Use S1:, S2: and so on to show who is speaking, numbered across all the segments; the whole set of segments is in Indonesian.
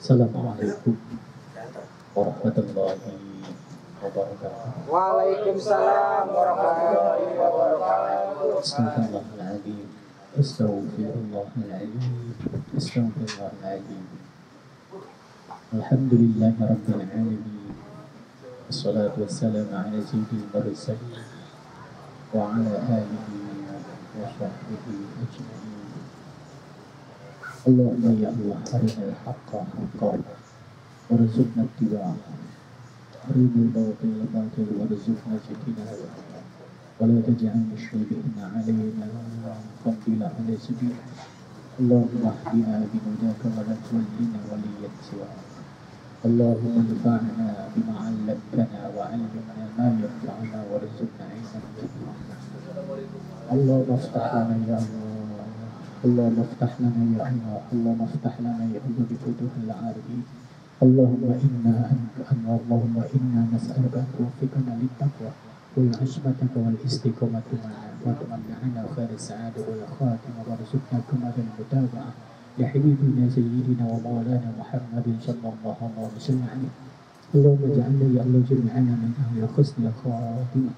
S1: Assalamualaikum warahmatullahi wabarakatuh.
S2: Waalaikumsalam warahmatullahi wabarakatuh.
S1: Astagfirullahaladzim. Astagfirullahaladzim. Astagfirullahaladzim. Alhamdulillahi rabbil alamin. Assalatu wassalamu ala sayyidil mursalin wa ala alihi wa sahbihi ajma'in. Allahumma ya Allah, arinal haqqa haqqan warzuqna ittiba'ahu, arinal batila batilan warzuqna ijtinabah, wa la taj'al musyrikina 'alaina fadila 'ala sabil. Allahumma hdina bihudaka wa la tuwallina waliyyan siwa. Allahumma anfa'na bima 'allamtana wa 'allimna ma yanfa'una warzuqna 'ilman nafi'an. Allahumma aftah lana ya Allah. اللهم افتح لنا يا الله. اللهم افتح لنا يا الله بفتوح العارفين. اللهم إنا نسألك أن توفقنا للتقوى والعصمة والاستقامة وتمنعنا خير السعادة والخاتمة وارزقنا كمال المتابعة لحبيبنا سيدنا ومولانا محمد صلى الله عليه وسلم. اللهم اجعلنا يا الله جميعنا من أهل حسن الخاتمة.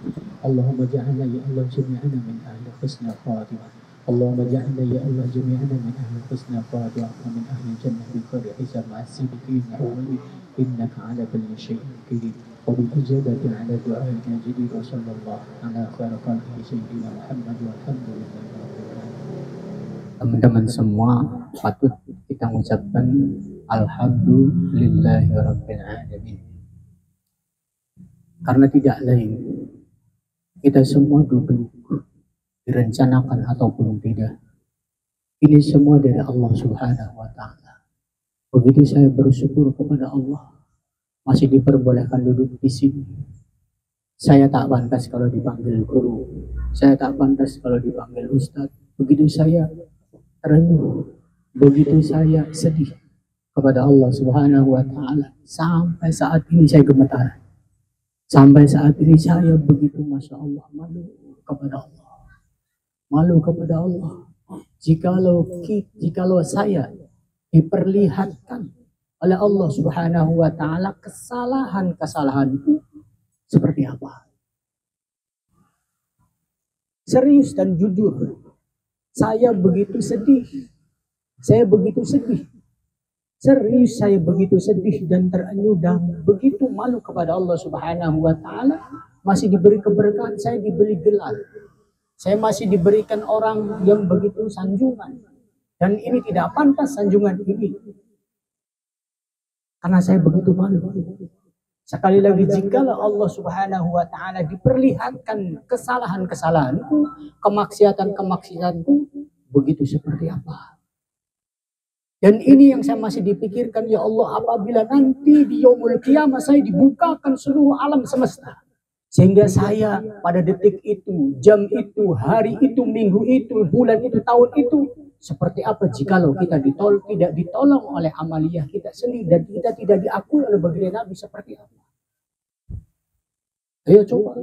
S1: اللهم اجعلنا يا الله جميعنا من أهل حسن الخاتمة. اللهم اجعلنا يا الله جميعنا من أهل حسن الخاتمة ومن أهل الجنة بخير حساب مع الصديقين الأولين إنك على كل شيء قدير وبالإجابة على دعائنا جديد. وصلى الله على خير خلقه سيدنا محمد والحمد لله. Teman-teman semua patut kita mengucapkan Alhamdulillahirabbil alamin. Karena tidak lain, kita semua duduk direncanakan ataupun tidak, ini semua dari Allah Subhanahu wa Ta'ala. Begitu saya bersyukur kepada Allah masih diperbolehkan duduk di sini. Saya tak pantas kalau dipanggil guru, saya tak pantas kalau dipanggil ustadz. Begitu saya terenyuh, begitu saya sedih kepada Allah Subhanahu wa Ta'ala. Sampai saat ini saya gemetar. Sampai saat ini saya begitu, Masya Allah, malu kepada Allah. Malu kepada Allah. Jikalau saya diperlihatkan oleh Allah Subhanahu wa Ta'ala kesalahan-kesalahanku seperti apa. Serius dan jujur, saya begitu sedih. Saya begitu sedih. Serius saya begitu sedih dan terenyuh dan begitu malu kepada Allah Subhanahu wa Ta'ala. Masih diberi keberkahan, saya diberi gelar. Saya masih diberikan orang yang begitu sanjungan. Dan ini tidak pantas sanjungan ini. Karena saya begitu malu. Sekali lagi, jikalau Allah Subhanahu wa Ta'ala diperlihatkan kesalahan-kesalahanku, kemaksiatan-kemaksiatanku, begitu seperti apa. Dan ini yang saya masih dipikirkan, ya Allah, apabila nanti di yaumul qiyamah saya dibukakan seluruh alam semesta. Sehingga saya pada detik itu, jam itu, hari itu, minggu itu, bulan itu, tahun itu, seperti apa jikalau kita tidak ditolong oleh amaliyah kita sendiri dan kita tidak diakui oleh baginda Nabi, seperti apa? Ayo coba.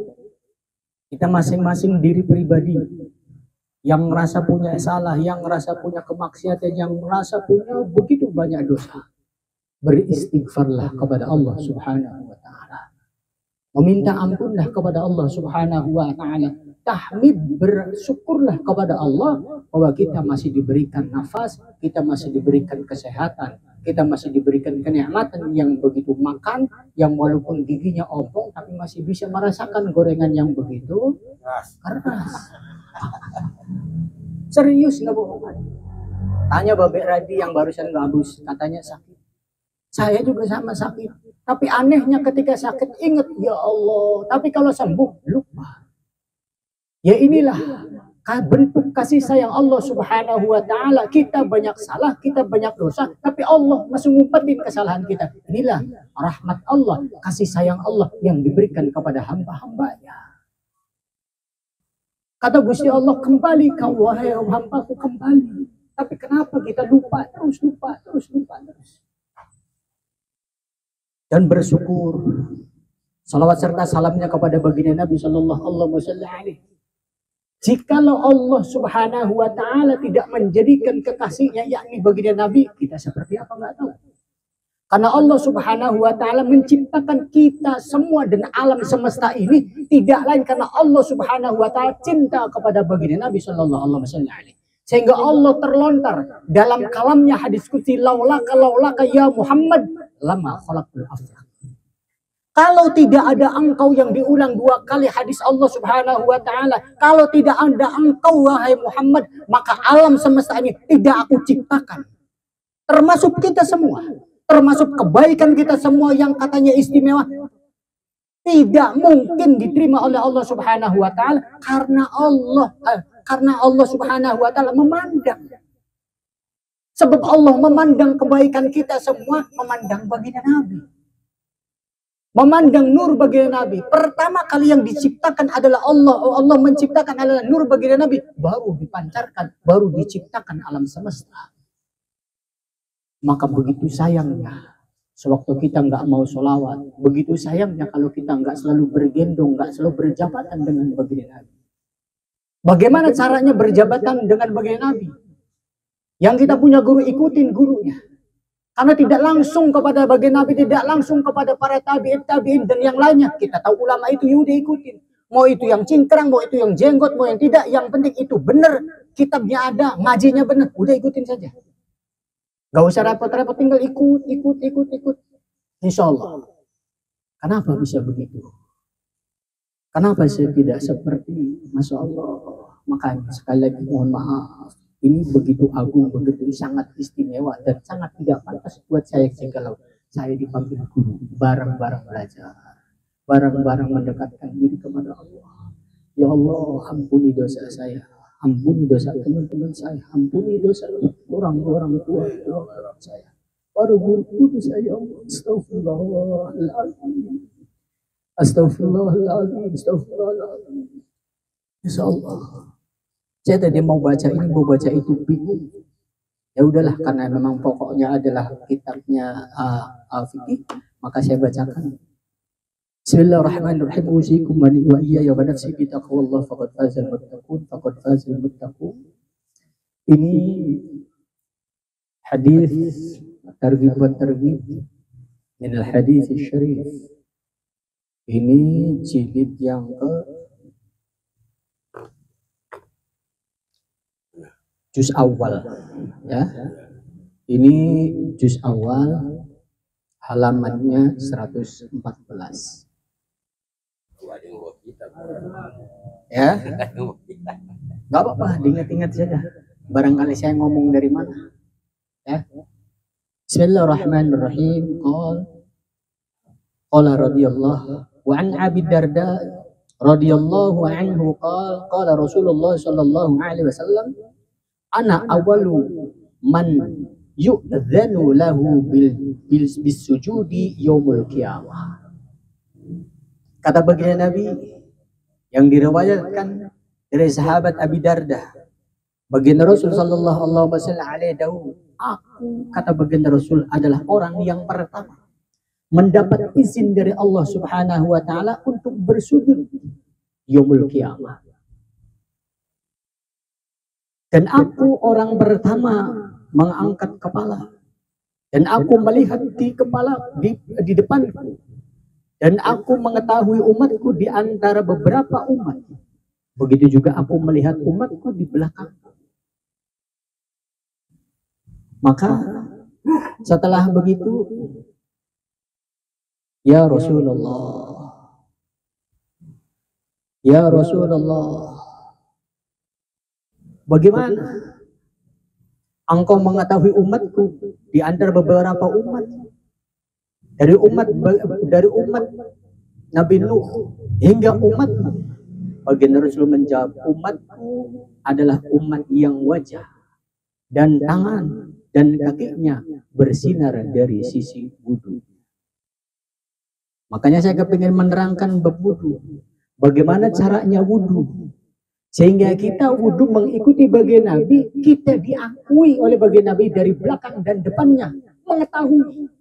S1: Kita masing-masing diri pribadi yang merasa punya salah, yang merasa punya kemaksiatan, yang merasa punya begitu banyak dosa. Beristighfarlah kepada Allah Subhanahu wa Ta'ala. Meminta ampunlah kepada Allah Subhanahu wa Ta'ala. Tahmid, bersyukurlah kepada Allah bahwa kita masih diberikan nafas, kita masih diberikan kesehatan, kita masih diberikan kenikmatan yang begitu, makan yang walaupun giginya ompong tapi masih bisa merasakan gorengan yang begitu keras. Serius, nggak bohong. Tanya Babek Radi yang barusan gabus, katanya sakit. Saya juga sama sakit. Tapi anehnya ketika sakit ingat, ya Allah. Tapi kalau sembuh, lupa. Ya inilah bentuk kasih sayang Allah Subhanahu wa Ta'ala. Kita banyak salah, kita banyak dosa, tapi Allah masih ngumpetin kesalahan kita. Inilah rahmat Allah, kasih sayang Allah yang diberikan kepada hamba-hambanya. Kata Gusti Allah, kembali kau wahai hambaku, kembali. Tapi kenapa kita lupa terus. Dan bersyukur. Salawat serta salamnya kepada baginda Nabi Sallallahu Alaihi Wasallam. Jikalau Allah Subhanahu wa Ta'ala tidak menjadikan kekasihnya, yakni baginda Nabi, kita seperti apa nggak tahu.
S3: Karena Allah Subhanahu wa taala menciptakan kita semua dan alam semesta ini tidak lain karena Allah Subhanahu wa taala cinta kepada baginda Nabi sallallahu alaihi wasallam. Sehingga Allah terlontar dalam kalamnya hadis qudsi, laulaka ya Muhammad lama khalaqtul aflaq. Kalau tidak ada engkau, yang diulang 2 kali hadis Allah Subhanahu wa taala, kalau tidak ada engkau wahai Muhammad, maka alam semesta ini tidak aku ciptakan. Termasuk kita semua. Termasuk kebaikan kita semua yang katanya istimewa, tidak mungkin diterima oleh Allah Subhanahu wa taala karena Allah Subhanahu wa taala memandang. Sebab Allah memandang kebaikan kita semua, memandang baginda Nabi. Memandang nur baginda Nabi. Pertama kali yang diciptakan adalah Allah. Allah menciptakan adalah nur baginda Nabi, baru dipancarkan, baru diciptakan alam semesta. Maka begitu sayangnya sewaktu kita nggak mau sholawat, begitu sayangnya kalau kita nggak selalu bergendong, nggak selalu berjabatan dengan baginda Nabi. Bagaimana caranya berjabatan dengan baginda Nabi? Yang kita punya guru, ikutin gurunya. Karena tidak langsung kepada baginda Nabi, tidak langsung kepada para tabi'in dan yang lainnya. Kita tahu ulama itu, yaudah ikutin. Mau itu yang cingkrang, mau itu yang jenggot, mau yang tidak, yang penting itu benar, kitabnya ada, ngajinya benar, udah ikutin saja. Gak usah repot-repot, tinggal ikut. Insya Allah. Kenapa bisa begitu? Kenapa saya tidak seperti Masya Allah? Makanya sekali lagi mohon maaf. Ini begitu agung, begitu sangat istimewa dan sangat tidak pantas buat saya kalau saya dipanggil guru. Barang-barang belajar. Barang-barang mendekatkan diri kepada Allah. Ya Allah, ampuni dosa saya. Ampuni dosa teman-teman saya, ampuni dosa orang-orang tua saya. Para guru saya, astagfirullahaladzim. Astagfirullahaladzim. Insya Allah. Saya tadi mau baca ini, mau baca itu, bingung. Ya udahlah, karena memang pokoknya adalah kitabnya fikih, maka saya bacakan. Bismillahirrahmanirrahim. Usikum wa iyaya wa nafsi bi taqwallah faqad fazal muttaqun. Ini hadis targhib wa targhib min al hadis syarif. Ini jilid yang ke juz awal ya. Ini juz awal, halamannya 114. Ya, nggak apa-apa, diingat-ingat saja. Barangkali saya ngomong dari mana. Ya. Bismillahirrahmanirrahim. Qala radhiyallahu wa an Abi Darda radhiyallahu anhu qala Rasulullah sallallahu alaihi wasallam, ana awalu man yu'dzanu lahu bis sujudi yaumul qiyamah. Kata baginda Nabi yang diriwayatkan dari sahabat Abi Darda, baginda Rasul sallallahu alaihi wasallam, aku, kata baginda Rasul, adalah orang yang pertama mendapat izin dari Allah Subhanahu wa taala untuk bersujud yaumul qiyamah. Dan aku orang pertama mengangkat kepala, dan aku melihat di depanku, dan aku mengetahui umatku di antara beberapa umat. Begitu juga aku melihat umatku di belakang. Maka setelah begitu, ya Rasulullah, bagaimana engkau mengetahui umatku di antara beberapa umat? Dari umat Nabi Nuh hingga umat. Baginda Rasul menjawab, umatku adalah umat yang wajah dan tangan dan kakinya bersinar dari sisi wudu. Makanya saya kepingin menerangkan bab wudu. Bagaimana caranya wudu? Sehingga kita wudu mengikuti baginda Nabi, kita diakui oleh baginda Nabi dari belakang dan depannya, mengetahui.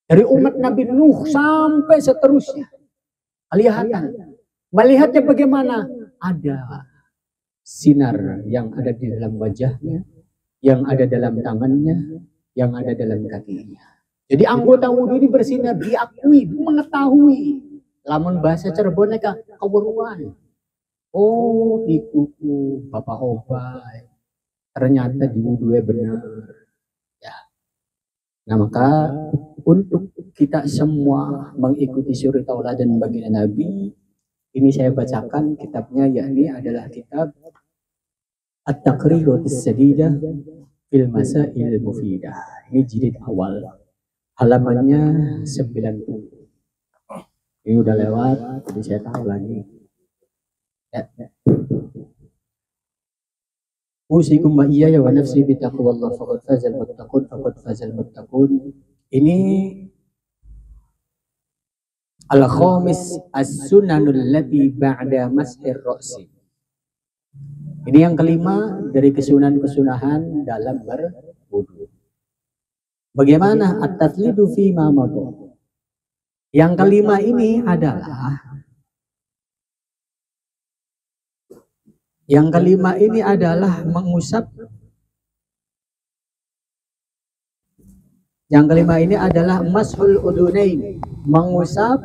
S3: Dari umat Nabi Nuh sampai seterusnya. Kelihatan. Melihatnya bagaimana? Ada sinar yang ada di dalam wajahnya, yang ada dalam tangannya, yang ada dalam kakinya. Jadi anggota wudhu ini bersinar, diakui, mengetahui. Lamun bahasa Cirebon ka keweruan. Oh, ikuku Bapak Obay. Ternyata di wudhu benar. Ya. Nah, maka untuk kita semua mengikuti suri tauladan baginda Nabi, ini saya bacakan kitabnya, yakni adalah kitab At-Taqrirus Sadidah fil Masail Mufidah. Ini jilid awal. Halamannya 90. Ini udah lewat, jadi saya tahu lagi. Ya. Usikum wa iyaya wa nafsi bi taqwallah faqad fazal muttaqun. Ini al-khamis as-sunanul lati ba'da mas'ir ra'si. Ini yang kelima dari kesunahan-kesunahan dalam berwudu. Bagaimana at-tatlidu fi ma madha? Yang kelima ini adalah mengusap. Yang kelima ini adalah mashul udunain, mengusap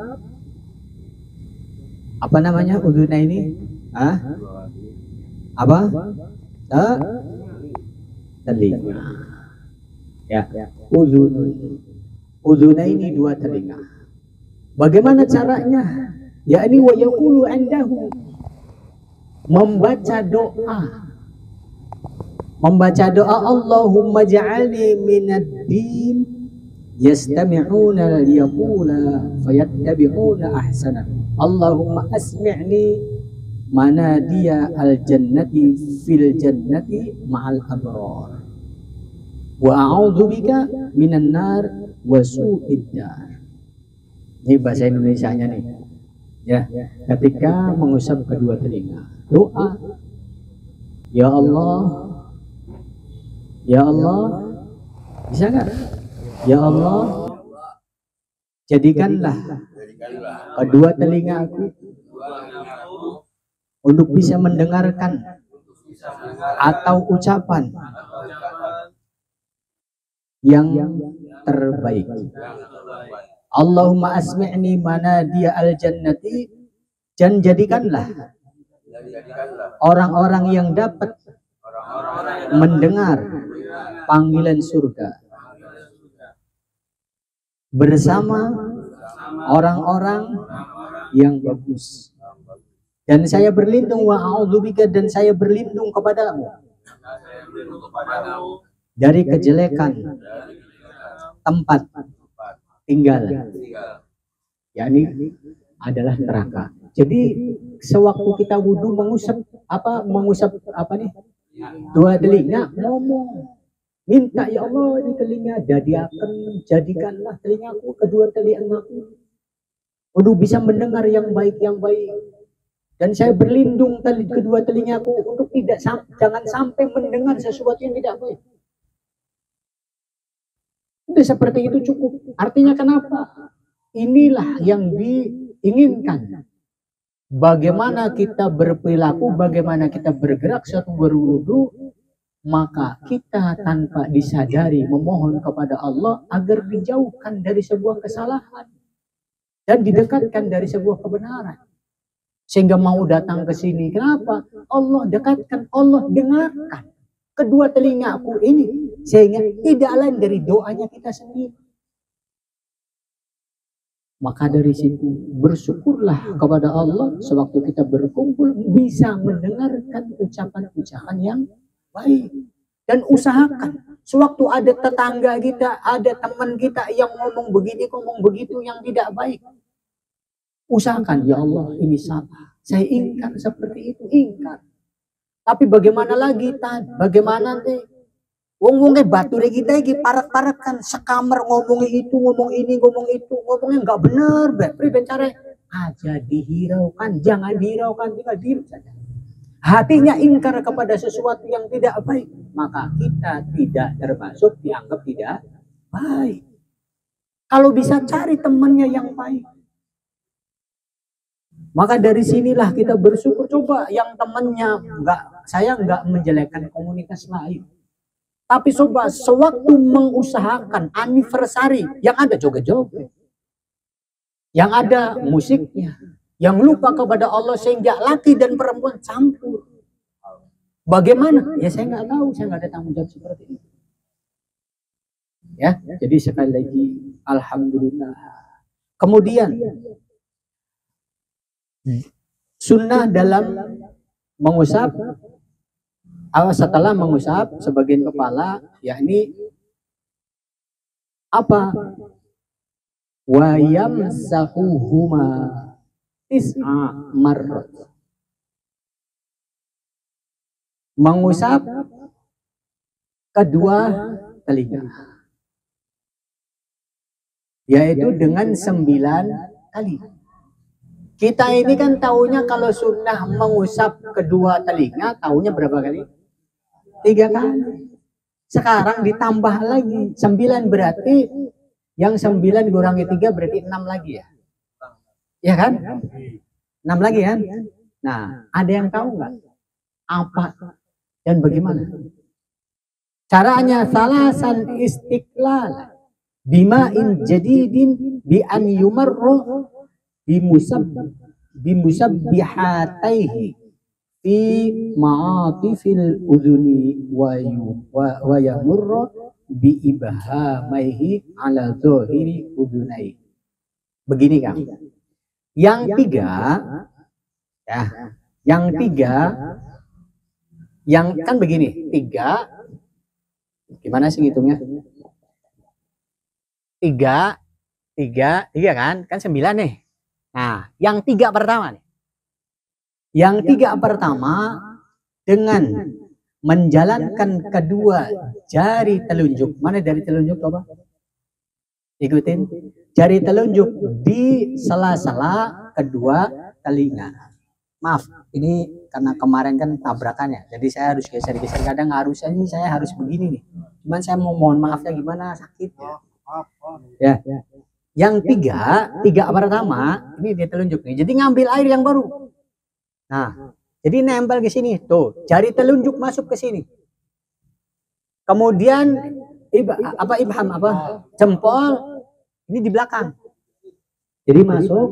S3: apa namanya udunaini? Apa? Telinga. Ya, udunaini, dua telinga. Bagaimana caranya? Yakni wa yaqulu andahu, membaca doa. Allahumma ja'alni minad din yastami'una liyaqula fayattabi'una ahsana. Allahumma asmi'ni manadiya al-jannati fil jannati ma'al abrar. Wa a'udzubika minan nar wa su'id dar. Ini bahasa Indonesianya nih. Ya, ketika mengusap kedua telinga, doa, ya Allah, bisa nggak? Ya Allah, jadikanlah kedua telinga aku untuk bisa mendengarkan atau ucapan yang terbaik. Allahumma asmi'ni manadiya al-jannati, dan jadikanlah orang-orang yang dapat mendengar panggilan surga bersama orang-orang yang bagus. Dan saya berlindung wa a'udzubika, dan saya berlindung kepadamu dari kejelekan tempat tinggal, yakni adalah neraka. Jadi sewaktu kita wudhu mengusap apa nih? Dua telinga, ngomong, minta ya Allah di telinga, jadikanlah telingaku, kedua telingaku untuk bisa mendengar yang baik. Dan saya berlindung kedua telingaku untuk jangan sampai mendengar sesuatu yang tidak baik. Udah seperti itu cukup. Artinya kenapa? Inilah yang diinginkan. Bagaimana kita berperilaku, bagaimana kita bergerak saat berwudu, maka kita tanpa disadari memohon kepada Allah agar dijauhkan dari sebuah kesalahan dan didekatkan dari sebuah kebenaran. Sehingga mau datang ke sini. Kenapa? Allah dekatkan, Allah dengarkan kedua telingaku ini, sehingga tidak lain dari doanya kita sendiri. Maka dari situ bersyukurlah kepada Allah sewaktu kita berkumpul bisa mendengarkan ucapan-ucapan yang baik. Dan usahakan sewaktu ada tetangga kita, ada teman kita yang ngomong begini, ngomong begitu yang tidak baik, usahakan, ya Allah ini salah, saya ingkar seperti itu, ingkar. Tapi bagaimana lagi bagaimana nanti ngomongnya bature kita iki parak-parakan sekamar, ngomongnya itu, ngomong ini, ngomong itu, ngomongnya nggak benar, bencara aja dihiraukan, jangan dihiraukan, tinggal diam saja. Hatinya ingkar kepada sesuatu yang tidak baik, maka kita tidak termasuk dianggap tidak baik. Kalau bisa cari temannya yang baik. Maka dari sinilah kita bersyukur. Coba yang temannya saya nggak menjelekkan komunitas lain, Tapi coba sewaktu mengusahakan anniversary, yang ada joget-joget, yang ada musiknya, yang lupa kepada Allah sehingga laki dan perempuan campur. Bagaimana? Ya saya nggak tahu, saya nggak ada tanggung jawab seperti itu. Ya, jadi sekali lagi, alhamdulillah. Kemudian sunnah dalam mengusap, setelah mengusap sebagian kepala, yakni apa? Wa yamsahuhuma tis'a marrat. Mengusap kedua telinga, yaitu dengan 9 kali. Kita ini kan taunya kalau sunnah mengusap kedua telinga, taunya berapa kali? 3 kali. Sekarang ditambah lagi 9, berarti yang 9 kurangi 3 berarti 6 lagi ya. Ya kan? 6 lagi kan? Nah, ada yang tahu nggak apa dan bagaimana? Caranya salasan istiqlal bima'in jadidin bi an yumarru bimusabbihataihi fi ma'atifil udhuni wa yamurru bi ibhamaihi ala zahiri udhunai. Begini kan? Yang 3 ya, yang 3 yang kan begini, 3 gimana sih ngitungnya? 3 kan? Kan 9 nih. Nah, yang 3 pertama nih. Yang 3 pertama dengan menjalankan kedua jari telunjuk. Mana jari telunjuk coba? Ikutin. Jari telunjuk di sela-sela kedua telinga. Maaf, ini karena kemarin kan tabrakannya. Jadi saya harus geser-geser, kadang harus ini saya harus begini nih. Cuman saya mau mohon maafnya gimana, sakit ya. Ya. Yang 3 pertama ini dia telunjuk nih. Jadi ngambil air yang baru. Nah, jadi nempel ke sini. Tuh, jari telunjuk masuk ke sini. Kemudian jempol ini di belakang. Jadi masuk,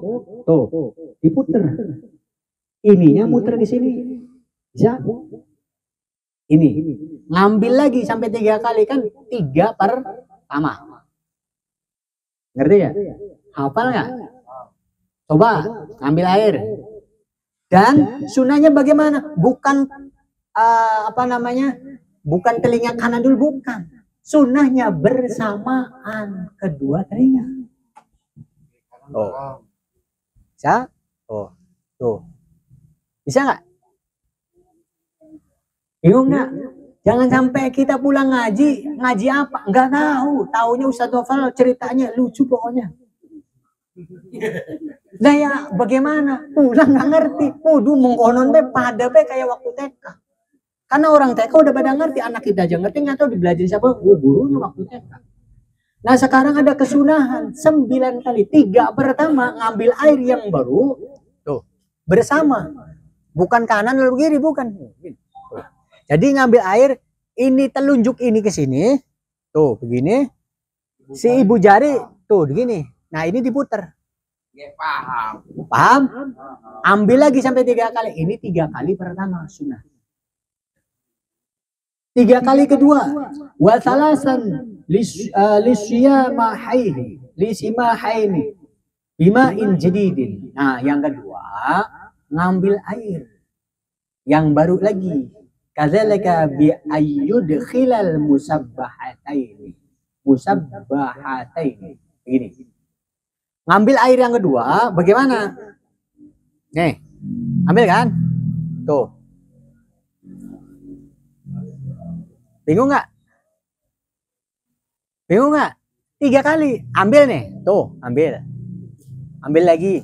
S3: tuh, diputer. Ininya muter ke sini. Bisa? Ini. Ngambil lagi sampai 3 kali kan 3 pertama. Ngerti ya? Hafal nggak? Coba ambil air. Dan sunahnya bagaimana? Bukan bukan telinga kanan dulu, bukan. Sunahnya bersamaan kedua telinga. Oh, bisa? Oh, tuh, bisa nggak? Bingung nggak? Jangan sampai kita pulang ngaji apa? Nggak tahu. Taunya Ustadz Novel ceritanya lucu pokoknya. Nah ya bagaimana? Pulang nggak ngerti. Waduh mengkonon be pada be kayak waktu TK. Karena orang TK udah pada ngerti, anak kita aja ngerti nggak tahu dibelajarin siapa? Gurunya waktu TK. Nah sekarang ada kesunahan 9 kali. 3 pertama ngambil air yang baru, tuh bersama. Bukan kanan lalu kiri, bukan. Jadi ngambil air, ini telunjuk ini ke sini, tuh begini. Si ibu jari tuh begini. Nah ini diputer.
S2: Paham.
S3: Paham? Ambil lagi sampai 3 kali. Ini 3 kali pertama sunnah. 3 kali kedua. Wa salasan lisimahaihi bima'in jadidin. Nah yang kedua ngambil air yang baru lagi. Kadzalika bi ayyudkhilal musabbahataini. Begini. Ngambil air yang kedua bagaimana? Nih. Ambil kan? Tuh. Bingung nggak? Bingung nggak? 3 kali. Ambil nih. Tuh, ambil. Ambil lagi.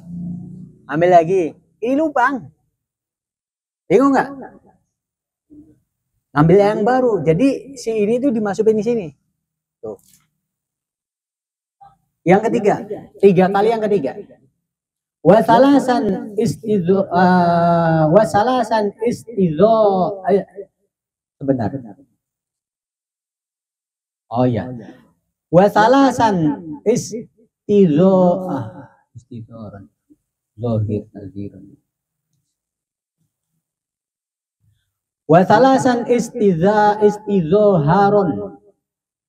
S3: Ambil lagi. Ini lubang. Bingung nggak? Ambil yang baru. Jadi si ini tuh dimasukin di sini. Tuh. Yang ketiga. 3 kali yang ketiga. Wasalasan istidho. Sebentar. Oh ya. Wa salasan istidzoran. Zahir tazhiran. Wa salasan istidzoharon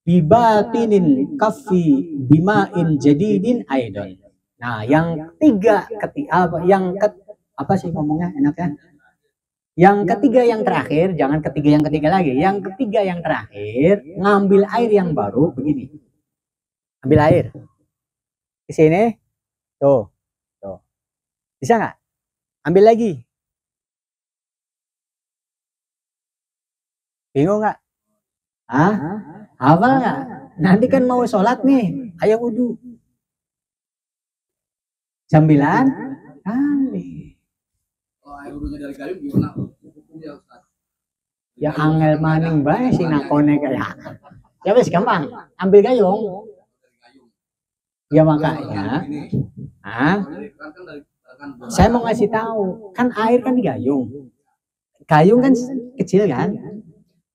S3: bibatinin kaffi bima'in jadidin aidon. Nah, yang ketiga apa sih ngomongnya enaknya? Yang ketiga yang terakhir, jangan ketiga yang ketiga lagi. Yang ketiga yang terakhir, ngambil air yang baru begini. Ambil air. Di sini. Tuh. Tuh. Bisa nggak? Ambil lagi. Bingung nggak? Hah? Hafal nggak? Nanti kan mau sholat nih. Ayo wudhu. 9 kali. Ya angel maning bae sing nakone kayak. Ya wis gampang. Ambil gayung. Ya makanya. Saya mau ngasih tahu, kan air kan di gayung. Gayung kan kecil kan?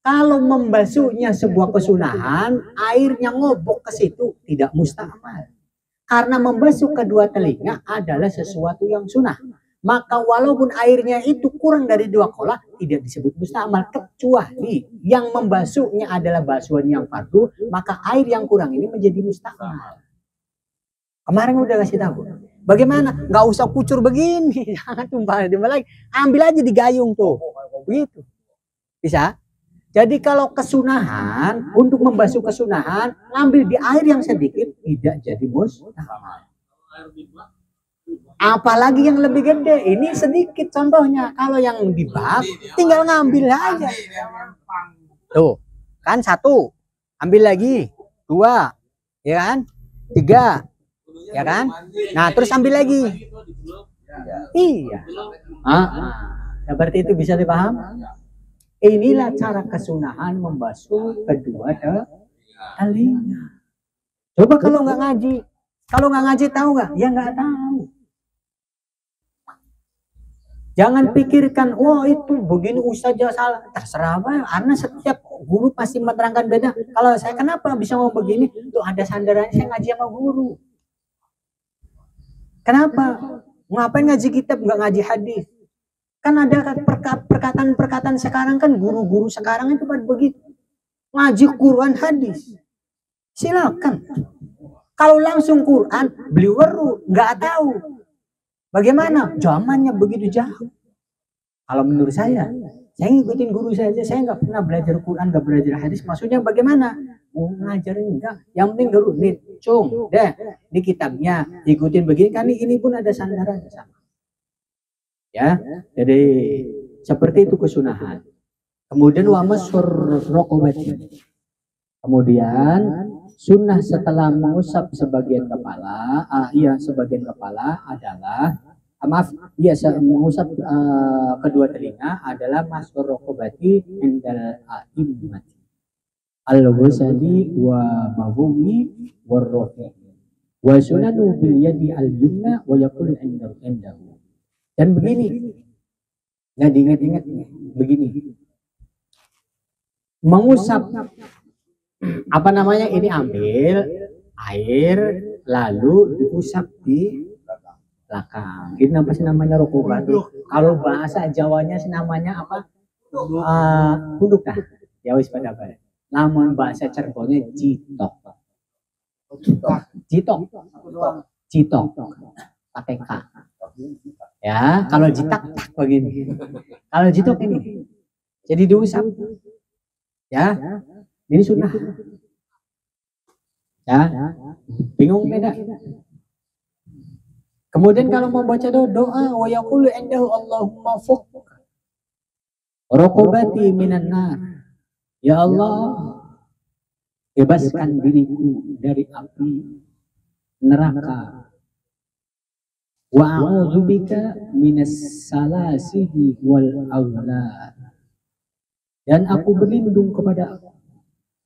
S3: Kalau membasuhnya sebuah kesunahan, airnya ngobok ke situ tidak musta'mal. Karena membasuh kedua telinga adalah sesuatu yang sunnah. Maka walaupun airnya itu kurang dari 2 kolah, tidak disebut musta'mal. Kecuali yang membasuhnya adalah basuhan yang fardu, maka air yang kurang ini menjadi musta'mal. Kemarin udah kasih tahu. Bagaimana? Nggak usah kucur begini. Jangan tumpah lagi. Ambil aja di gayung tuh. Begitu. Bisa? Jadi kalau kesunahan, untuk membasuh kesunahan, ngambil di air yang sedikit, tidak jadi musta'mal. Apalagi yang lebih gede, ini sedikit contohnya. Kalau yang di bab, tinggal ngambil aja. Tuh, kan 1, ambil lagi, 2, ya kan, 3, ya kan. Nah, terus ambil lagi. Iya. Seperti itu bisa dipaham? Inilah cara kesunahan membasuh kedua telinga. Coba kalau nggak ngaji tahu nggak? Ya nggak tahu. Jangan pikirkan, wah itu begini ustazah salah. Terserah apa, karena setiap guru pasti menerangkan beda. Kalau saya kenapa bisa mau begini? Tuh ada sandarannya, saya ngaji sama guru. Kenapa? Ngapain ngaji kitab nggak ngaji hadis? Kan ada perkataan-perkataan sekarang kan guru-guru sekarang itu pada begitu. Ngaji Quran hadis. Silakan. Kalau langsung Quran, beliau nggak tahu. Bagaimana? Zamannya begitu jauh. Kalau menurut saya ngikutin guru saja. Saya nggak pernah belajar Quran, nggak belajar hadis. Maksudnya bagaimana? Mau ngajarin enggak? Yang penting guru nih, deh di kitabnya ikutin begini. Kan ini pun ada sandaran sama. Ya, jadi seperti itu kesunahan. Kemudian wa masur raqabati. Kemudian sunnah setelah mengusap sebagian kepala, sebagian kepala adalah mengusap kedua telinga adalah masur raqabati indal a'immati al-ghazali wa mawumi war-rafi wa sunanu bil yadi al-yumna wa yaqul indahu. Dan begini, nggak diingat-ingat begini, mengusap apa namanya ini, ambil air lalu diusap di belakang. Ini apa sih namanya, rokobah? Kalau bahasa Jawanya sih namanya apa? Punduk dah. Ya wis pada apa? Namun bahasa Cirebonnya jitok. Jitok. Pakai K. Ya, kalau jitak tak begini. Kalau jitok ini. Jadi diusap. Ya. Ini sunnah. Ya. Bingung beda. Kemudian kalau mau baca doa wa yaqulu indahu Allahumma fuk raqabati minan nar. Ya Allah, bebaskan diriku dari api neraka. Wa a'udzubika minas salasili wal aghlal. Dan aku berlindung kepada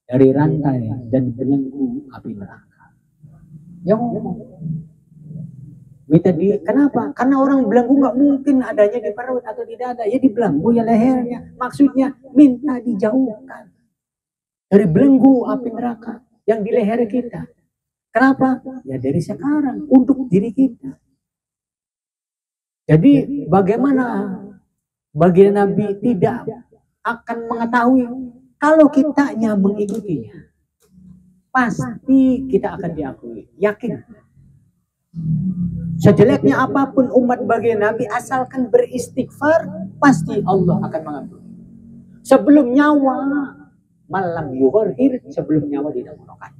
S3: dari rantai dan belenggu api neraka. Yang minta kenapa? Karena orang belenggu nggak mungkin adanya di perut atau tidak ada. Ya di belenggu ya lehernya. Maksudnya minta dijauhkan. dari belenggu api neraka yang di leher kita. Kenapa? Ya dari sekarang untuk diri kita. Jadi bagaimana bagi Nabi tidak akan mengetahui kalau kitanya mengikutinya. Pasti kita akan diakui. Yakin. Sejeleknya apapun umat bagi Nabi asalkan beristighfar, pasti Allah akan mengampuni. Sebelum nyawa, malam yughir, sebelum nyawa tidak menolong.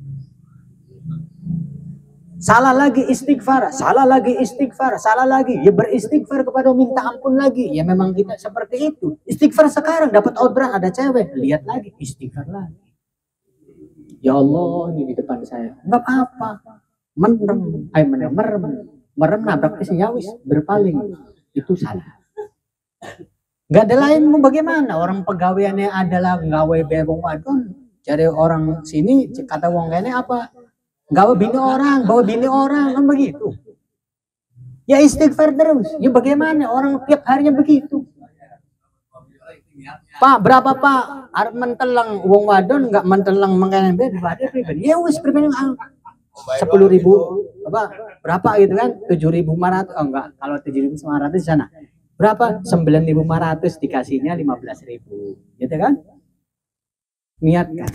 S3: Salah lagi istighfar, salah lagi istighfar, salah lagi. Ya beristighfar kepada minta ampun lagi. Ya memang kita seperti itu. Istighfar sekarang dapat orderan ada cewek, lihat lagi istighfar lagi. Ya Allah, ini di depan saya. Enggak apa-apa. Merem nabrak senjawis, berpaling. Itu salah. Enggak ada lain mau bagaimana? Orang pegawaiannya adalah gawe bebong wadon. Cari orang sini kata wong kene apa? Bawa bini orang kan begitu. Ya istighfar terus. Ya bagaimana orang tiap harinya begitu. Pak, berapa Pak? Arep mentelang wong wadon enggak mentelang mengene beda pribadi. Ya wis pribadi 10.000 apa? Berapa gitu kan? 7.500 enggak, kalau 7.500 di sana. Berapa? 9.500 dikasihnya 15.000. Gitu kan? Niatkan.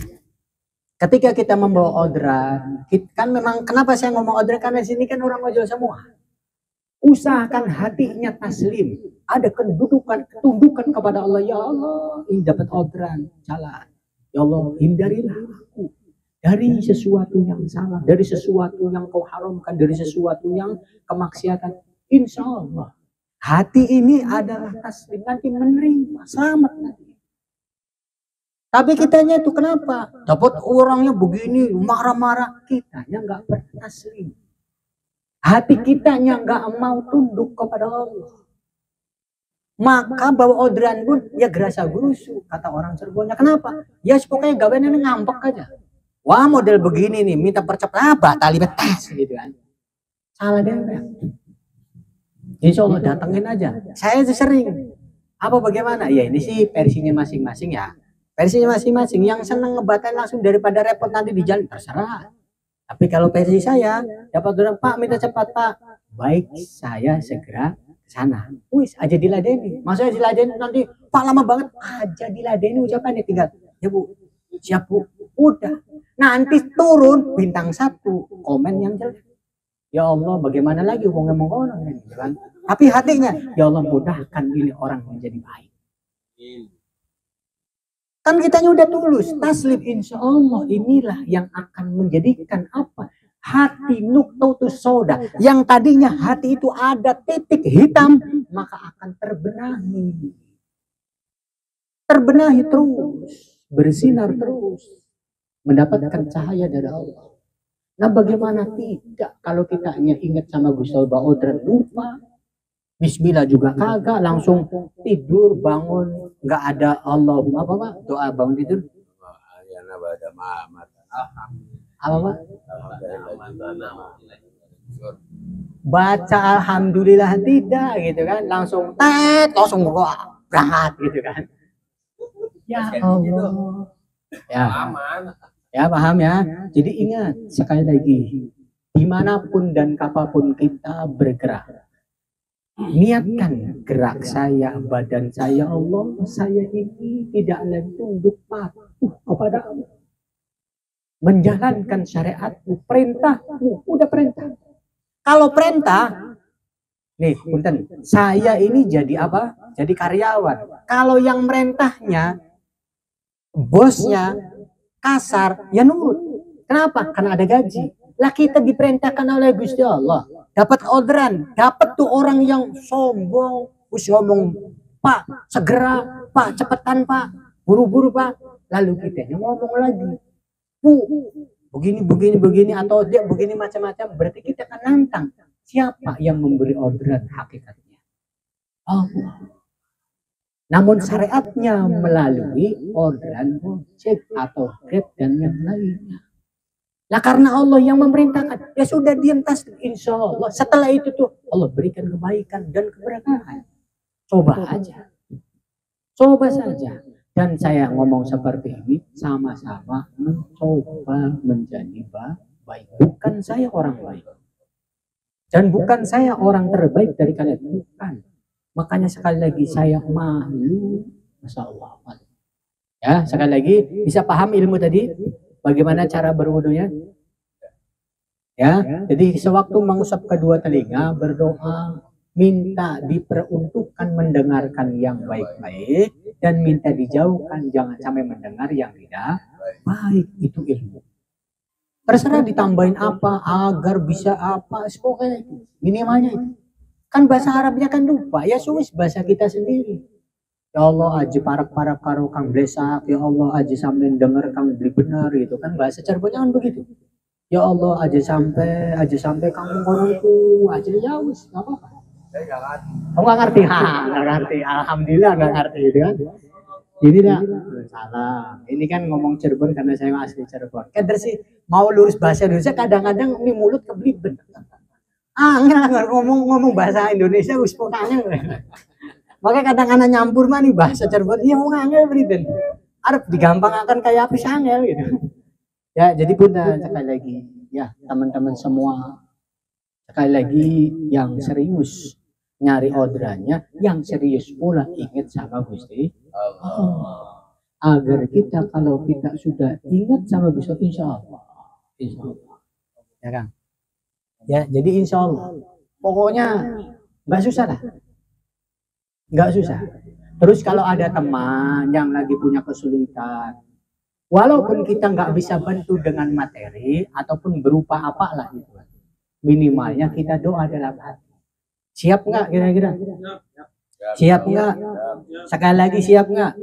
S3: Ketika kita membawa orderan, kan memang kenapa saya ngomong orderan karena sini kan orang ojol semua. Usahakan hatinya taslim, ada kedudukan, tundukan kepada Allah. Ya Allah, ini dapat orderan, jalan. Ya Allah, hindarilah aku dari sesuatu yang salah, dari sesuatu yang kau haramkan, dari sesuatu yang kemaksiatan. Insya Allah, hati ini adalah taslim, nanti menerima, selamat nanti. Tapi kitanya itu kenapa? Dapat orangnya begini, marah-marah. Kitanya nggak bertaslim. Hati kitanya nggak mau tunduk kepada Allah. Maka bawa orderan pun, ya gerasa gerusu. Kata orang Cirebonnya, kenapa? Ya pokoknya gawainnya ngambek aja. Wah model begini nih, minta percepat, tali betas gitu kan. Salah dia. Insya Allah datengin aja. Saya sering. Apa bagaimana? Ya ini sih versinya masing-masing ya. Versinya masing-masing, yang senang ngebatain langsung daripada repot nanti di jalan, terserah. Tapi kalau versi saya, dapat orang Pak minta cepat Pak. Baik, saya segera ke sana. Wis, aja diladeni. Maksudnya diladeni nanti, Pak lama banget, aja diladeni ucapannya tinggal. Ya Bu, siap Bu, udah. Nanti turun bintang 1, komen yang jelek. Ya Allah, bagaimana lagi wong ngomong kan? Tapi hatinya, ya Allah mudahkan ini orang menjadi baik. Kan kitanya udah tulus, taslim, insya Allah inilah yang akan menjadikan apa? Hati nuqtatus sauda, yang tadinya hati itu ada titik hitam, maka akan terbenahi. Terbenahi terus, bersinar terus, mendapatkan cahaya dari Allah. Nah bagaimana tidak kalau kitanya ingat sama Gusti Allah dan lupa? Bismillah juga kagak, langsung tidur bangun nggak ada Allahumma apa Pak? Doa bangun tidur. Apa Pak? Baca alhamdulillah tidak gitu kan, langsung langsung berangkat gitu kan. Ya Allah. Ya paham ya. Jadi ingat sekali lagi, dimanapun dan kapanpun kita bergerak, niatkan gerak saya, badan saya, Allah, saya ini tidak lagi tunduk patuh kepada Allah. Menjalankan syariatmu, perintahmu, udah perintah. Kalau perintah, nih, punten, saya ini jadi apa? Jadi karyawan. Kalau yang merintahnya, bosnya kasar, ya nurut. Kenapa? Karena ada gaji. Lah kita diperintahkan oleh Gusti Allah. Dapat orderan, dapat tuh orang yang sombong, ngomong, Pak, segera, Pak, cepetan Pak, buru-buru Pak. Lalu kita ngomong lagi, Bu, begini, atau dia begini macam-macam, berarti kita akan nantang. Siapa yang memberi orderan hakikatnya? Allah. Namun syariatnya melalui orderan Gojek atau Grab dan yang lainnya. Nah karena Allah yang memerintahkan, ya sudah diam taslim, insya Allah. Setelah itu tuh Allah berikan kebaikan dan keberkahan. Coba aja. Coba saja. Dan saya ngomong seperti ini sama-sama mencoba menjadi baik. Bukan saya orang baik. Dan bukan saya orang terbaik dari kalian. Bukan. Makanya sekali lagi saya malu. Masya Allah. Ya, sekali lagi bisa paham ilmu tadi? Bagaimana cara berwudunya? Ya, jadi sewaktu mengusap kedua telinga berdoa, minta diperuntukkan mendengarkan yang baik-baik dan minta dijauhkan jangan sampai mendengar yang tidak baik. Itu ilmu. Terserah ditambahin apa agar bisa apa, pokoknya itu minimalnya itu. Kan bahasa Arabnya kan lupa, ya suwis bahasa kita sendiri. Ya Allah aja parak-parak karo kang blesak, ya Allah aja sampai denger kang beli bener gitu kan, bahasa Cirebonnya kan begitu. Ya Allah aja sampai kamu ngorongku aja, ya wis nggak apa-apa. Kamu nggak ngerti, nggak ngerti, alhamdulillah nggak ngerti gitu kan. Ini dah salah. Ini kan ngomong Cirebon karena saya asli Cirebon. Kader sih mau lurus bahasa Indonesia kadang-kadang ini mulut kebeliben. Nggak ngomong bahasa Indonesia wis pokoknya. Makanya kadang-kadang nyampur mah nih bahasa Cirebon. Iya mau ngangel beliben. Arab digampang akan kayak apis angel gitu. Ya, jadi bunda sekali lagi ya teman-teman semua, sekali lagi yang serius nyari orderannya, yang serius pula ingat sama Gusti Allah. Agar kita kalau kita sudah ingat sama Gusti Allah, insya Allah, ya kan? Ya, jadi insya Allah, pokoknya nggak susah lah, nggak susah. Terus kalau ada teman yang lagi punya kesulitan, walaupun kita nggak bisa bantu dengan materi ataupun berupa apalah itu, minimalnya kita doa dalam hati. Siap nggak kira-kira? Siap nggak? Sekali lagi siap nggak?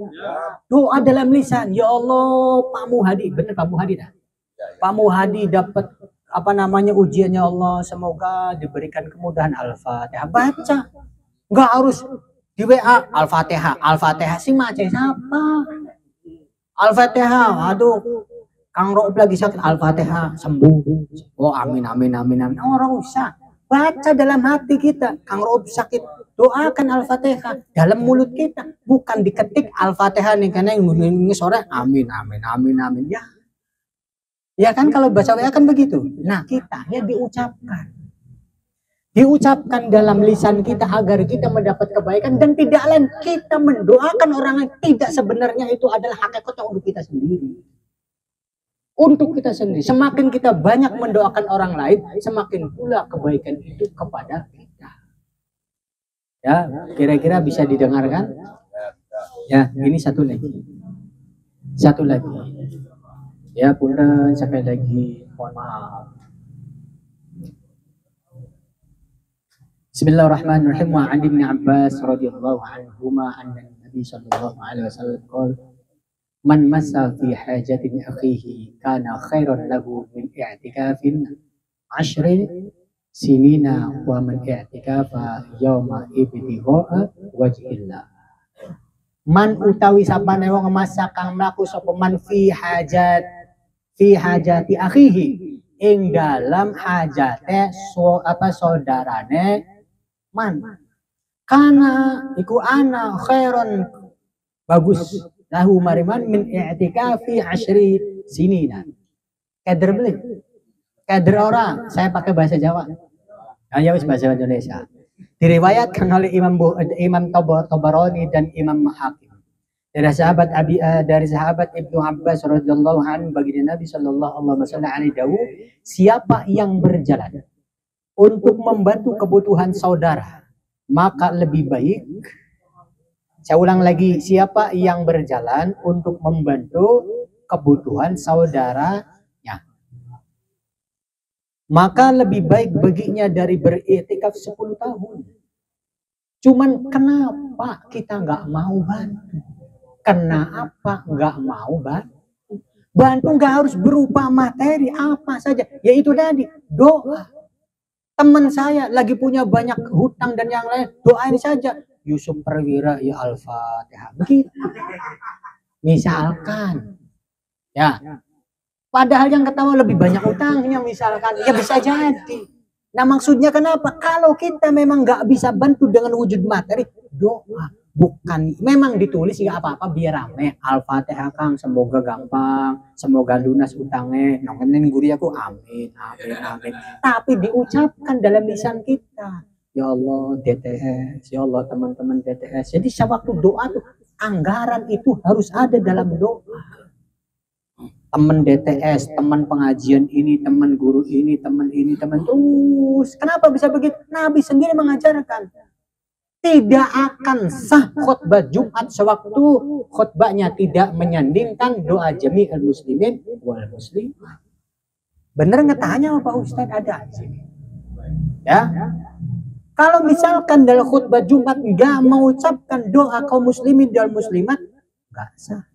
S3: Doa dalam lisan. Ya Allah, Pak Muhadi, bener Pak Muhadi dah. Pak Muhadi dapat apa namanya ujiannya Allah, semoga diberikan kemudahan. Al-Fatihah baca, nggak harus di WA Al-Fatihah. Al-Fatihah sih macam siapa? Al-Fatihah, aduh, Kang Rob lagi sakit, Al-Fatihah sembuh. Oh amin amin amin amin. Orang usah baca dalam hati kita. Kang Rob sakit, doakan Al-Fatihah dalam mulut kita, bukan diketik Al-Fatihah nih karena yang sore amin amin amin amin ya. Ya kan kalau baca WA kan begitu. Nah kita ya diucapkan dalam lisan kita agar kita mendapat kebaikan dan tidak lain kita mendoakan orang yang tidak sebenarnya itu adalah hakikatnya untuk kita sendiri. Untuk kita sendiri. Semakin kita banyak mendoakan orang lain, semakin pula kebaikan itu kepada kita. Ya, kira-kira bisa didengarkan? Ya, ini satu lagi. Satu lagi. Ya, Bunda sekali lagi mohon maaf. Bismillahirrahmanirrahim. Wa 'an Ibnu Abbas radhiyallahu anhuma anna Nabi sallallahu alaihi wasallam qala man massa fi hajatin akhihi kana khairan lahu min i'tikafin 10 sinina wa man i'tikafa yawma ibtigha'a wajhillah. Man utawi sapane wong massa kang mlaku sapa man fi hajati akhihi ing dalam hajate saudarane man kana iku ana khairon bagus lahu mariman min i'tikafi 10 sinina. Kader beli kader orang saya pakai bahasa Jawa ya wis bahasa Indonesia. Diriwayatkan oleh Imam Tabarani dan Imam Hakim dari sahabat Ibnu Abbas radhiyallahu anhu baginda Nabi sallallahu alaihi wasallam siapa yang berjalan untuk membantu kebutuhan saudara maka lebih baik. Saya ulang lagi, siapa yang berjalan untuk membantu kebutuhan saudaranya maka lebih baik baginya dari beriktikaf 10 tahun. Cuman kenapa kita nggak mau bantu? Kenapa nggak mau bantu? Bantu nggak harus berupa materi apa saja, yaitu tadi doa. Teman saya lagi punya banyak hutang dan yang lain, doain saja. Yusuf Perwira ya Al-Fatihah. Begitu. Misalkan. Ya. Padahal yang ketawa lebih banyak hutangnya misalkan. Ya bisa jadi. Nah maksudnya kenapa? Kalau kita memang nggak bisa bantu dengan wujud materi, doa. Bukan, memang ditulis nggak apa-apa biar rame. Al-Fatihah Kang, semoga gampang, semoga lunas utangnya. Nongkenin guru aku, amin, amin, amin. Tapi diucapkan dalam lisan kita. Ya Allah DTS, ya Allah teman-teman DTS. Jadi sewaktu doa tuh anggaran itu harus ada dalam doa. Teman DTS, teman pengajian ini, teman guru ini, teman terus. Kenapa bisa begitu? Nabi sendiri mengajarkan. Tidak akan sah khutbah Jumat sewaktu khutbahnya tidak menyandingkan doa jami'ul muslimin wal muslimat. Bener nggak tanya Pak Ustadz ada di sini? Ya. Kalau misalkan dalam khutbah Jumat nggak mengucapkan doa kaum muslimin dan muslimat, nggak sah.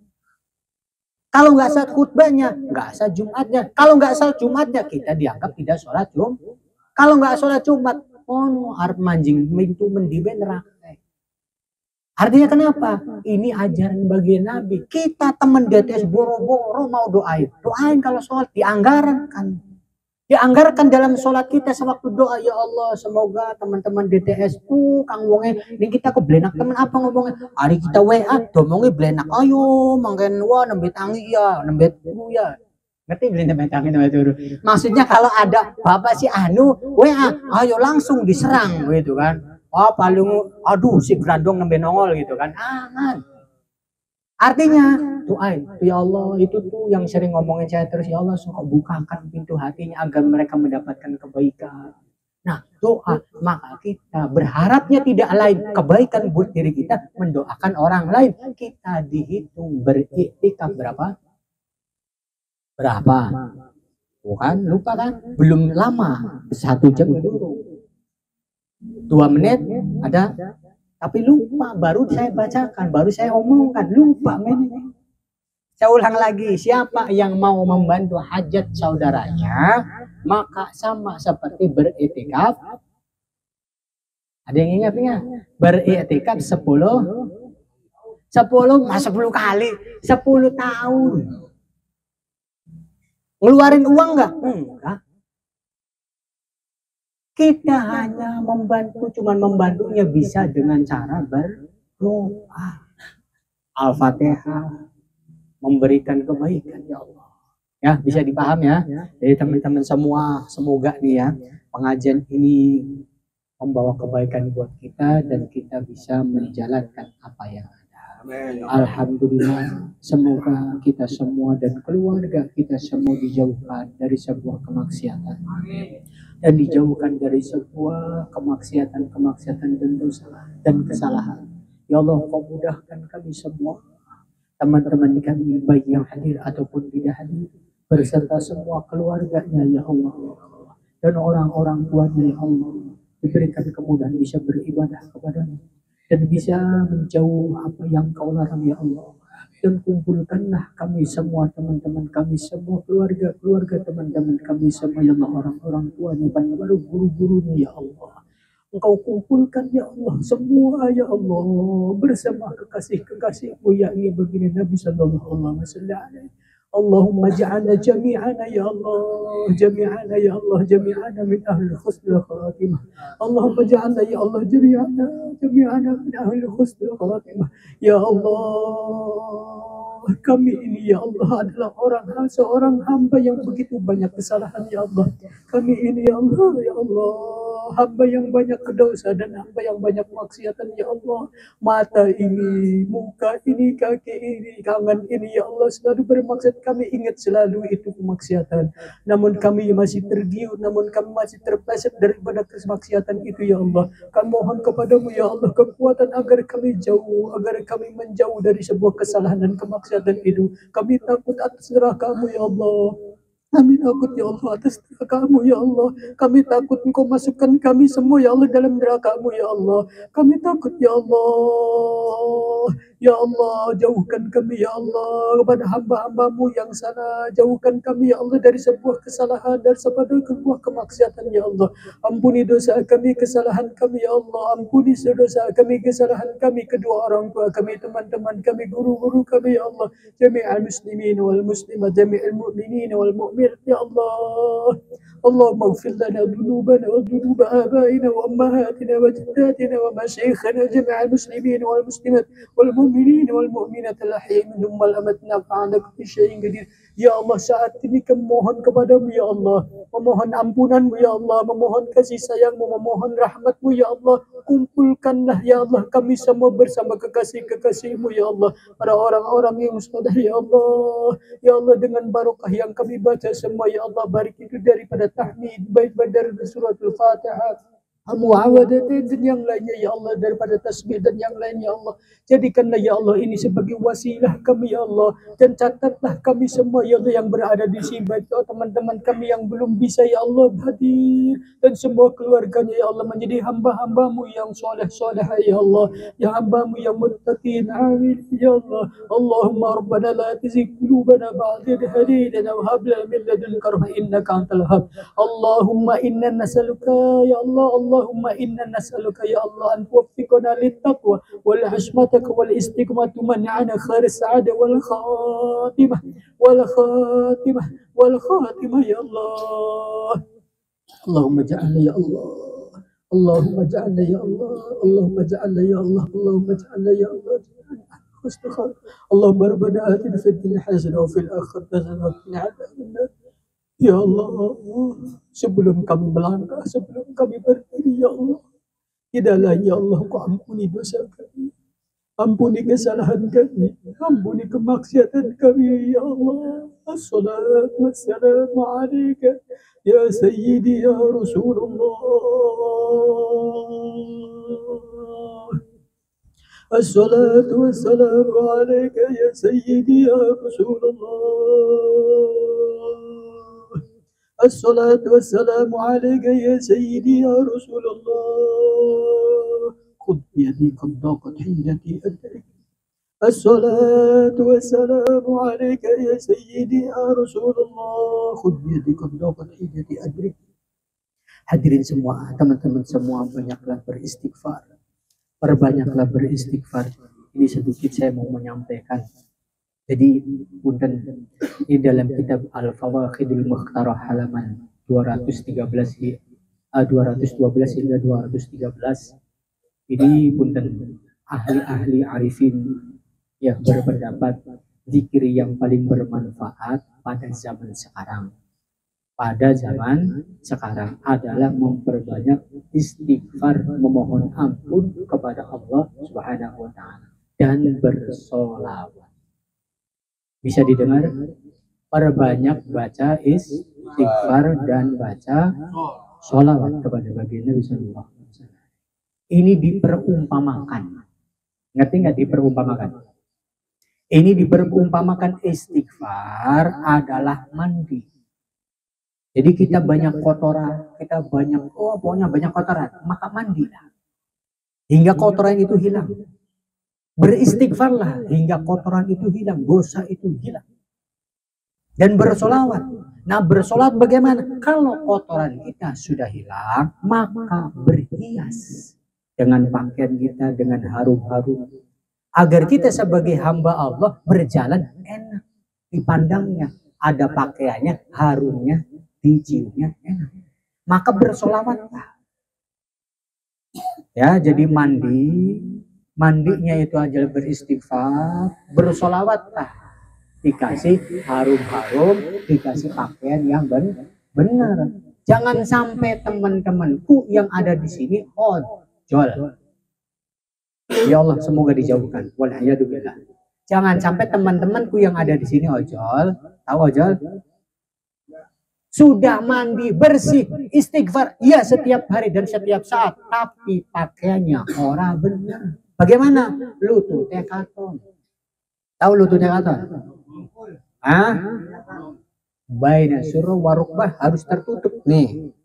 S3: Kalau nggak sah khutbahnya, nggak sah Jumatnya. Kalau nggak sah Jumatnya, kita dianggap tidak sholat Jumat. Kalau nggak sholat Jumat, oh arep manjing pintu mendibe neraka. Artinya kenapa? Ini ajaran bagian Nabi. Kita teman DTS boro-boro mau doain. Doain kalau sholat dianggarkan. Dianggarkan dalam sholat kita sewaktu doa, ya Allah semoga teman-teman DTS kang wonge ini kita keblenak teman apa ngomongnya hari kita WA domongnya belenak ayo mangken wah nembe tangi ya nembe turu ya ngerti beli nembe tangi nembe turu maksudnya kalau ada bapak si anu WA ayo langsung diserang gitu kan paling aduh si grandong nembe nongol gitu kan artinya doain ya Allah itu tuh yang sering ngomongin saya terus ya Allah suka bukakan pintu hatinya agar mereka mendapatkan kebaikan. Nah doa maka kita berharapnya tidak lain kebaikan buat diri kita mendoakan orang lain kita dihitung beriktikaf berapa bukan lupa kan belum lama 1 jam dulu 2 menit ada tapi lupa, baru saya bacakan, baru saya omongkan, lupa men. Saya ulang lagi, siapa yang mau membantu hajat saudaranya, maka sama seperti beriktikaf. Ada yang ingat nggak? Beriktikaf 10 kali, 10 tahun. Ngeluarin uang nggak? Enggak. Kita hanya cuman membantunya bisa dengan cara berdoa. Al-Fatihah memberikan kebaikan ya Allah. Ya, bisa dipaham ya. Jadi teman-teman semua semoga nih ya pengajian ini membawa kebaikan buat kita dan kita bisa menjalankan apa yang ada. Alhamdulillah, semoga kita semua dan keluarga kita semua dijauhkan dari sebuah kemaksiatan. Dan dijauhkan dari sebuah kemaksiatan dan dosa dan kesalahan. Ya Allah, Kau mudahkan kami semua, teman-teman kami baik yang hadir ataupun tidak hadir, beserta semua keluarganya ya Allah, dan orang-orang tuanya ya Allah, diberikan kemudahan bisa beribadah kepadamu dan bisa menjauh apa yang Kau larang ya Allah. Dan kumpulkanlah kami semua teman-teman kami semua keluarga teman-teman kami semua yang orang-orang tuanya baru guru-gurunya ya Allah Engkau kumpulkan ya Allah semua ya Allah bersama kekasih-kekasihmu yakni begini Nabi sallallahu alaihi wasallam Allahumma ja'alna jami'ana ya Allah jami'ana ya Allah jami'ana min ahli husnul khatimah Allahumma ja'alna ya Allah jami'ana min ahli husnul khatimah ya Allah kami ini ya Allah adalah seorang hamba yang begitu banyak kesalahan ya Allah kami ini ya Allah hamba yang banyak dosa dan hamba yang banyak maksiatan ya Allah mata ini muka ini kaki ini tangan ini ya Allah selalu bermaksud kami ingat selalu itu kemaksiatan namun kami masih tergiur namun kami masih terpleset daripada kemaksiatan itu ya Allah kami mohon kepadamu ya Allah kekuatan agar kami menjauh dari sebuah kesalahan dan kemaksiatan itu kami takut atas neraka-Mu ya Allah kami takut ya Allah atas neraka-Mu ya Allah. Kami takut Engkau masukkan kami semua ya Allah dalam neraka-Mu ya Allah. Kami takut ya Allah. Ya Allah, jauhkan kami ya Allah kepada hamba-hambamu yang sana. Jauhkan kami ya Allah dari sebuah kesalahan, dari sebuah kemaksiatan ya Allah. Ampuni dosa kami, kesalahan kami ya Allah. Ampuni dosa kami, kesalahan kami, kedua orang tua kami, teman-teman kami, guru-guru kami ya Allah. Jami'al muslimin wal muslimat, jami'al mu'minin wal mu'minat ya Allah. اللهم اغفر لنا ذنوبنا وذنوب آبائنا وأمهاتنا وجداتنا ومشايخنا جميع المسلمين والمسلمات والمؤمنين والمؤمنات الأحياء منهم والأموات إنك على كل شيء قدير. Ya Allah, saat ini kami mohon kepadamu ya Allah, memohon ampunanmu ya Allah, memohon kasih sayangmu, memohon rahmatmu ya Allah. Kumpulkanlah ya Allah kami semua bersama kekasih-kekasihmu ya Allah, para orang-orang yang saleh ya Allah. Ya Allah, dengan barokah yang kami baca semua ya Allah, barik itu daripada tahmid, baik dari suratul Fatihah, muawadatain dan yang lainnya ya Allah, daripada tasbih dan yang lainnya ya Allah. Jadikanlah ya Allah ini sebagai wasilah kami ya Allah, dan catatlah kami semua ya Allah yang berada di sini, baik teman-teman kami yang belum bisa ya Allah hadir, dan semua keluarganya ya Allah menjadi hamba-hambamu yang soleh-soleh ya Allah, ya hambamu yang muttaqin amin ya Allah. Allahumma rabbana la tuzigh qulubana ba'da idh hadaytana wa hab lana min ladunka rahmah innaka antal wahhab. Allahumma inna nas'aluka ya Allah, Allahumma inna nas'aluka ya Allah an tuwaffiqana lit-taqwa wal hishmataka wal istiqamah man'ana khair as-sa'adah wal khatimah ya Allah. Allahumma ja'alna ya Allah, Allahumma ja'alna ya Allah, Allahumma ja'alna ya Allah, Allahumma ja'alna ya Allah. Allahumma rabbana atina fid dunya hasanah wa fil akhirati hasanah wa qina adzabannar. Ya Allah, sebelum kami melangkah, sebelum kami berdiri ya Allah, tidaklah ya Allah Kau ampuni dosa kami, ampuni kesalahan kami, ampuni kemaksiatan kami ya Allah. Assalatu wassalamu alaika ya Sayyidi ya Rasulullah. Assalatu wassalamu alaika ya Sayyidi ya Rasulullah. الصلاة والسلام عليك يا سيدي يا رسول الله. خذ بيدي قد ضاقت حيلتي أدرك. الصلاة والسلام عليك يا سيدي يا رسول الله. خذ بيدي قد ضاقت حيلتي أدرك. Hadirin semua, teman-teman semua, banyaklah beristighfar. Perbanyaklah beristighfar. Ini sedikit saya mau menyampaikan. Jadi punten di dalam kitab Al-Fawakhidul Mukhtarah halaman 212 hingga 213 ini punten ahli-ahli arifin yang berpendapat zikir yang paling bermanfaat pada zaman sekarang adalah memperbanyak istighfar, memohon ampun kepada Allah Subhanahu wa taala dan bersolawat. Bisa didengar? Perbanyak baca istighfar dan baca sholawat kepada baginda Nabi Sallallahu Alaihi Wasallam. Ini diperumpamakan. Ngerti nggak diperumpamakan? Ini diperumpamakan istighfar adalah mandi. Jadi kita banyak kotoran, pokoknya banyak kotoran, maka mandilah hingga kotoran itu hilang. Beristighfarlah hingga kotoran itu hilang, dosa itu hilang. Dan bersolawat. Nah, bersolawat bagaimana? Kalau kotoran kita sudah hilang, maka berhias dengan pakaian kita, dengan harum-harum. Agar kita sebagai hamba Allah berjalan enak. Dipandangnya, ada pakaiannya, harumnya, diciumnya enak. Maka bersolawatlah. Ya, jadi mandinya itu aja beristighfar, bersolawatlah, dikasih harum-harum, dikasih pakaian yang benar. Jangan sampai teman-temanku yang ada di sini ojol. Ya Allah, semoga dijauhkan. Walhayadubillah. Jangan sampai teman-temanku yang ada di sini ojol. Tahu ojol? Sudah mandi bersih, istighfar, iya setiap hari dan setiap saat, tapi pakaiannya orang benar. Bagaimana? Lututnya katon. Tahu lututnya katon? Hah? Baina surah warukbah harus tertutup. Nih.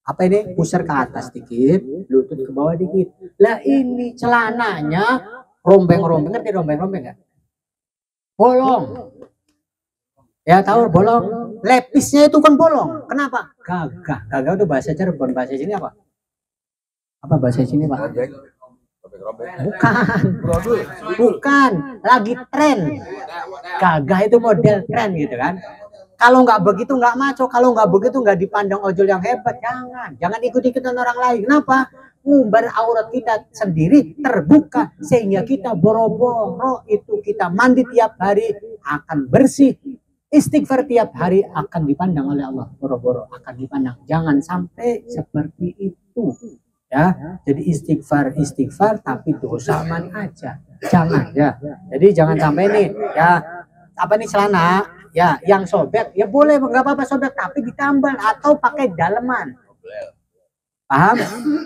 S3: Apa ini? Pusar ke atas dikit, lutut ke bawah dikit. Lah ini celananya Rombeng-rombeng, ngerti rombeng-rombeng nggak? Bolong. Ya tahu bolong. Lepisnya itu kan bolong. Kenapa? Gagah. Gagah itu bahasa Cirebon. Bahasa sini apa? Apa bahasa sini Pak? Bukan. Bukan. Lagi tren. Gagah itu model tren gitu kan. Kalau nggak begitu nggak maco. Kalau nggak begitu nggak dipandang ojol yang hebat. Jangan ikut-ikutan orang lain. Kenapa? Ngumbar aurat kita sendiri terbuka sehingga kita boro-boro itu kita mandi tiap hari akan bersih, istighfar tiap hari akan dipandang oleh Allah, boro-boro akan dipandang. Jangan sampai seperti itu ya. Jadi istighfar tapi dosa aman aja, jangan ya. Jadi jangan sampai nih ya, apa nih celana ya yang sobek ya boleh nggak apa-apa sobek tapi ditambal atau pakai daleman. Paham?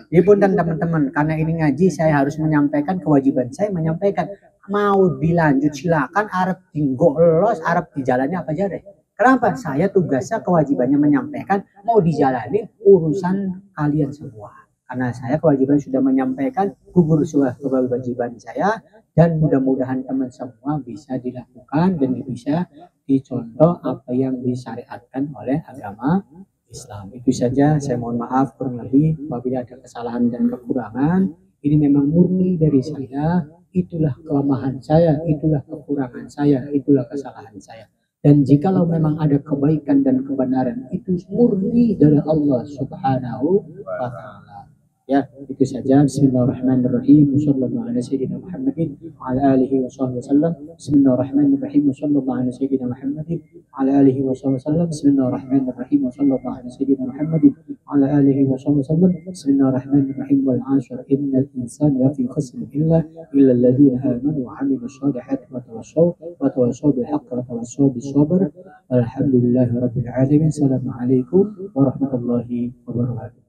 S3: Ibu dan teman-teman, karena ini ngaji saya harus menyampaikan kewajiban saya menyampaikan. Mau dilanjut silakan, arep tinggo los, arep dijalani apa aja deh. Kenapa? Saya tugasnya kewajibannya menyampaikan, mau dijalani urusan kalian semua. Karena saya kewajiban sudah menyampaikan, gugur sudah kewajiban saya dan mudah-mudahan teman semua bisa dilakukan dan bisa dicontoh apa yang disyariatkan oleh agama Islam. Itu saja, saya mohon maaf kurang lebih apabila ada kesalahan dan kekurangan. Ini memang murni dari saya, itulah kelemahan saya, itulah kekurangan saya, itulah kesalahan saya. Dan jikalau memang ada kebaikan dan kebenaran, itu murni dari Allah Subhanahu wa Ta'ala. Ya, itu saja. Bismillahirrahmanirrahim. Wassallallahu ala sayyidina Muhammadin wa ala alihi wa sahbihi wasallam. Bismillahirrahmanirrahim. Wassallallahu ala sayyidina Muhammadin wa ala alihi wa sahbihi wasallam. Bismillahirrahmanirrahim. Wassallallahu ala sayyidina Muhammadin wa ala alihi wa sahbihi wasallam. Bismillahirrahmanirrahim. Wal 'ashr innal insana lafi khusr illa alladhina amanu wa 'amilus solihati wa tawassaw bil haqqi wa tawassaw bis sabr. Alhamdulillahi rabbil alamin. Assalamualaikum warahmatullahi wabarakatuh.